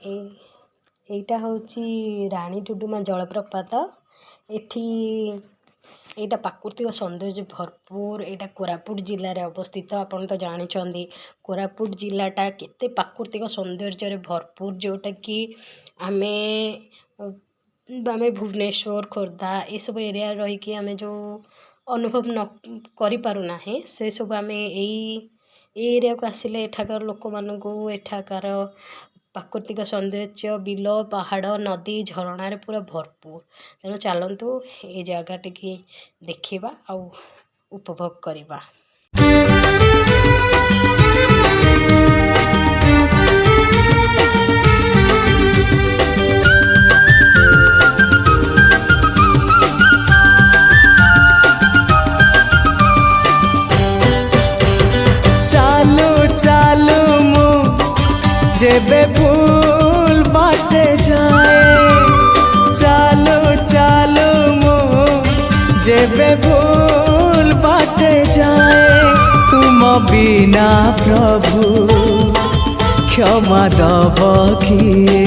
এইটা হচ্ছে রানী ডୁଡୁମା ଜଳପ୍ରପାତ। ଏଇଟା ପ୍ରାକୃତିକ ସୌନ୍ଦର୍ଯ୍ୟ ଭରପୁର। ଏଇଟା କୋରାପୁଟ ଜିଲ୍ଲାରେ ଅବସ୍ଥିତ। ଆପଣ ତ ଜାଣିଛନ୍ତି କୋରାପୁଟ ଜିଲ୍ଲାଟା କେତେ ପ୍ରାକୃତିକ ସୌନ୍ଦର୍ଯ୍ୟରେ ଭରପୁର, ଯେଉଁଟାକି ଆମେ ଭୁବନେଶ୍ୱର ଖୋର୍ଦ୍ଧା ଏସବୁ ଏରିଆରେ ରହିକି ଆମେ ଯେଉଁ ଅନୁଭବ କରିପାରୁନାହିଁ, ସେସବୁ ଆମେ ଏଇ ଏରିଆକୁ ଆସିଲେ ଏଠାକାର ଲୋକମାନଙ୍କୁ ଏଠାକାର ପ୍ରାକୃତିକ ସୌନ୍ଦର୍ଯ୍ୟ, ବିଲ, ପାହାଡ଼, ନଦୀ, ଝରଣାରେ ପୁରା ଭରପୁର। ତେଣୁ ଚାଲନ୍ତୁ ଏ ଜାଗାଟିକି ଦେଖିବା ଆଉ ଉପଭୋଗ କରିବା। चालू चालू मु जेबे भूल बाटे जाए, चालू चालू मु जेबे भूल बाटे जाए, तुम बिना प्रभु क्षमा दब किए,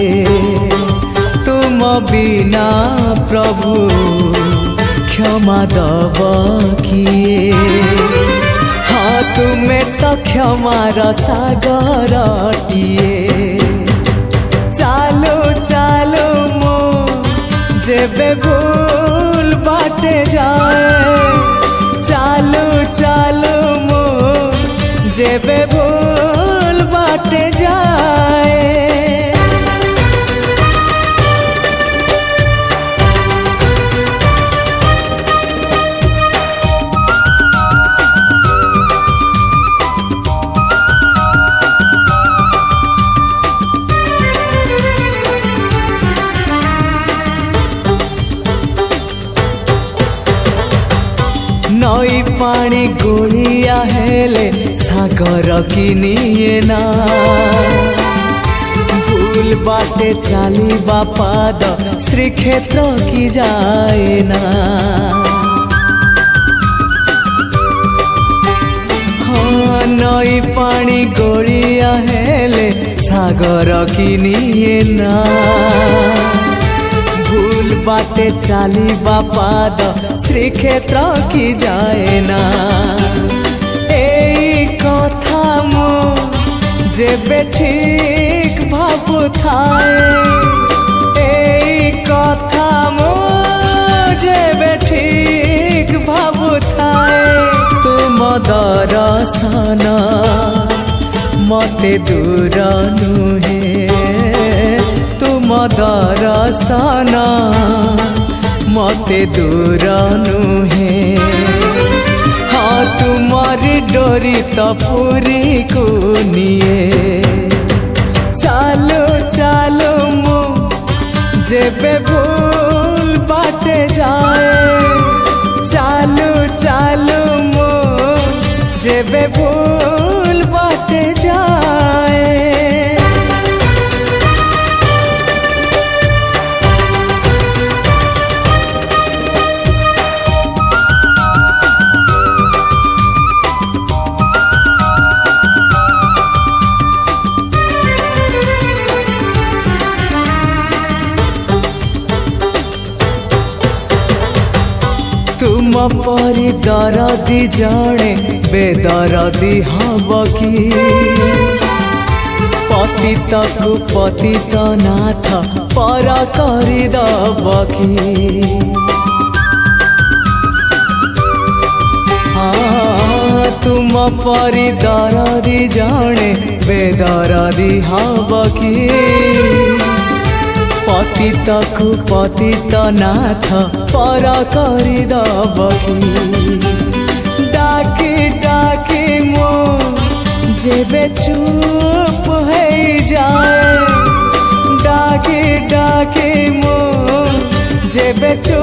तुम बिना प्रभु क्षमा दब किए। हाँ तुमे तो क्षमार सागरटिए। चालू चालू मु जेबे भूल बाटे जाए, चालू चालू मु जेबे भूल बाटे जाए। नई पानी गोलिया हेले सागर किनिए ना, भूल बाटे चाली बापाद श्रीक्षेत्र की जाए ना। हाँ नई पानी गोलिया हेले सागर किनिए ना, भूल बाटे चाली बापाद श्रीक्षेत्र की जाए ना। एई कथा मु जेबे ठीक भाबु थाए, एई कथा मु जेबे ठीक भाबु थाए, तुम दर्शन मते दूर नुहे, तुम दर्शन मते दूर नुहे। हाँ तुम्हारी डोरी तो पूरी को निए। चालू चालू मु जेबे भूल बाटे जाए, चालू चालू मु जेबे भूल बाटे जाए। तुम परी दरदी जड़े बेदरदी हब कि, पतित को पतित नाथ पर करी दब कि। हाँ तुम परी दरदी जड़े बेदरदी हब कि, पतित को पतित नाथ पर करी दब कि। डाकी डाकी मो जेबे चुप है जाए, डाकी डाकी मो जेबे चुप